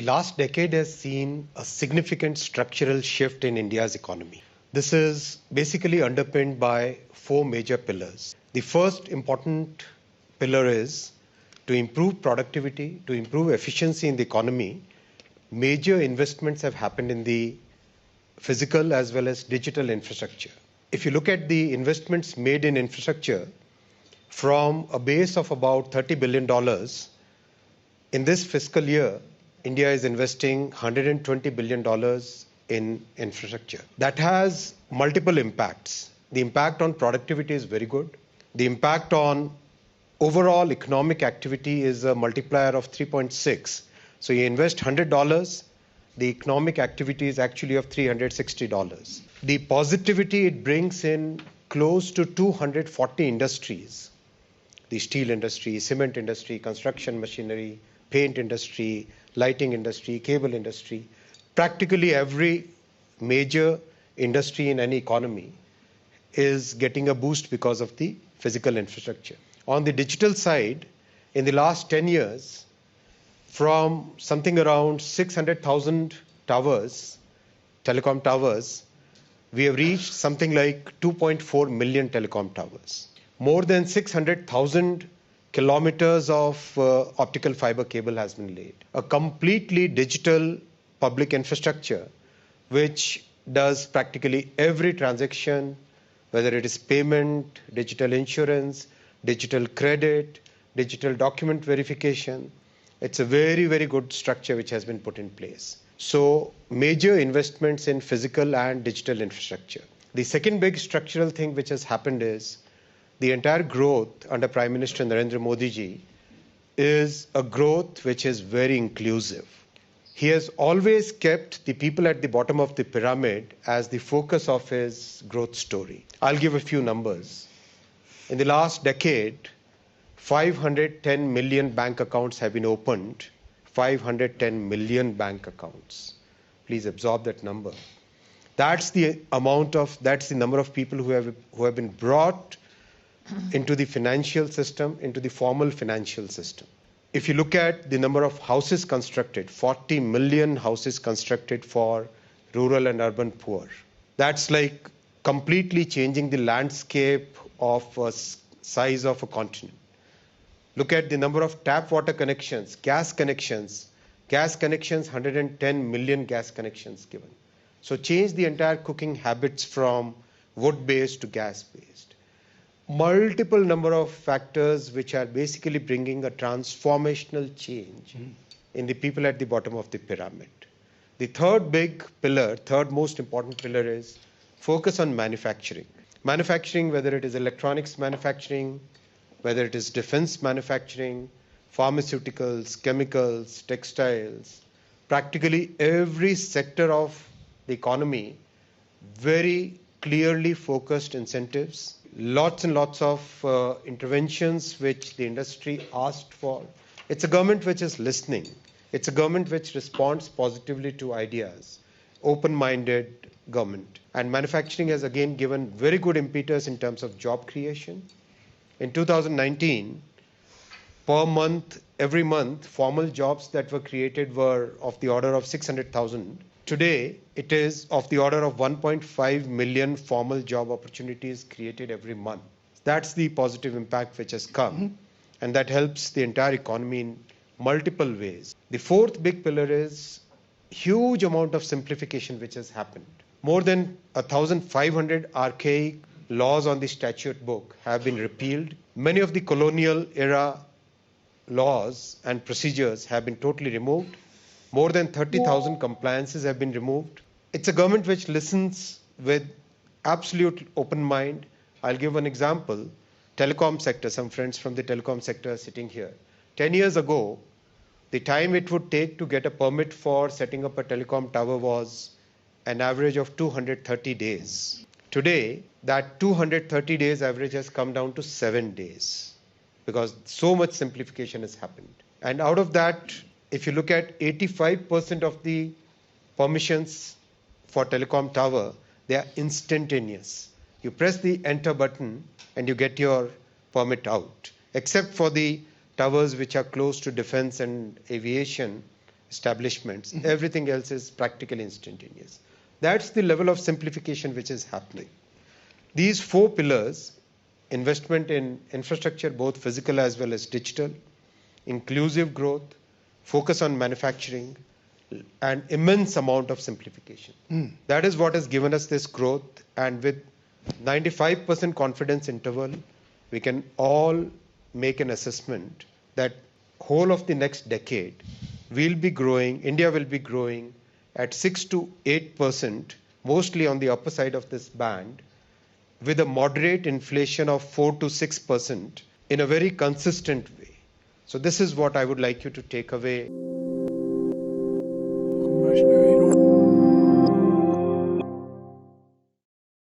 last decade has seen a significant structural shift in India's economy. This is basically underpinned by four major pillars. The first important pillar is to improve productivity, to improve efficiency in the economy. Major investments have happened in the physical as well as digital infrastructure. If you look at the investments made in infrastructure from a base of about $30 billion, in this fiscal year, India is investing $120 billion in infrastructure. That has multiple impacts. The impact on productivity is very good. The impact on overall economic activity is a multiplier of 3.6. So you invest $100, the economic activity is actually of $360. The positivity it brings in close to 240 industries. The steel industry, cement industry, construction machinery, paint industry, lighting industry, cable industry. Practically every major industry in any economy is getting a boost because of the physical infrastructure. On the digital side, in the last 10 years, from something around 600,000 towers, telecom towers, we have reached something like 2.4 million telecom towers. More than 600,000 kilometers of optical fiber cable has been laid. A completely digital public infrastructure which does practically every transaction, whether it is payment, digital insurance, digital credit, digital document verification. It's a very, very good structure which has been put in place. So major investments in physical and digital infrastructure. The second big structural thing which has happened is the entire growth under Prime Minister Narendra Modi ji is a growth which is very inclusive. He has always kept the people at the bottom of the pyramid as the focus of his growth story. I'll give a few numbers. In the last decade, 510 million bank accounts have been opened. 510 million bank accounts. Please absorb that number. That's the number of people who have been brought into the financial system, into the formal financial system. If you look at the number of houses constructed, 40 million houses constructed for rural and urban poor. That's like completely changing the landscape of a size of a continent. Look at the number of tap water connections, gas connections, 110 million gas connections given. So change the entire cooking habits from wood-based to gas-based. Multiple number of factors which are basically bringing a transformational change in the people at the bottom of the pyramid. The third big pillar, third most important pillar is focus on manufacturing. Manufacturing, whether it is electronics manufacturing, whether it is defense manufacturing, pharmaceuticals, chemicals, textiles, practically every sector of the economy, very clearly focused incentives, lots and lots of interventions which the industry asked for. It's a government which is listening. It's a government which responds positively to ideas, open-minded government. And manufacturing has again given very good impetus in terms of job creation. In 2019, per month, every month, formal jobs that were created were of the order of 600,000. Today, it is of the order of 1.5 million formal job opportunities created every month. That's the positive impact which has come, and that helps the entire economy in multiple ways. The fourth big pillar is huge amount of simplification which has happened. More than 1,500 archaic laws on the statute book have been repealed. Many of the colonial era laws and procedures have been totally removed. More than 30,000 compliances have been removed. It's a government which listens with absolute open mind. I'll give one example. Telecom sector, some friends from the telecom sector are sitting here. 10 years ago, the time it would take to get a permit for setting up a telecom tower was an average of 230 days. Today, that 230 days average has come down to 7 days because so much simplification has happened. And out of that, if you look at 85% of the permissions for telecom tower, they are instantaneous. You press the enter button and you get your permit out. Except for the towers which are close to defense and aviation, establishments. Everything else is practically instantaneous. That's the level of simplification which is happening. These 4 pillars, investment in infrastructure, both physical as well as digital, inclusive growth, focus on manufacturing, and immense amount of simplification. That is what has given us this growth, and with 95% confidence interval, we can all make an assessment that whole of the next decade will be growing, India will be growing at 6 to 8%, mostly on the upper side of this band, with a moderate inflation of 4 to 6% in a very consistent way. So this is what I would like you to take away. Vaishnaw.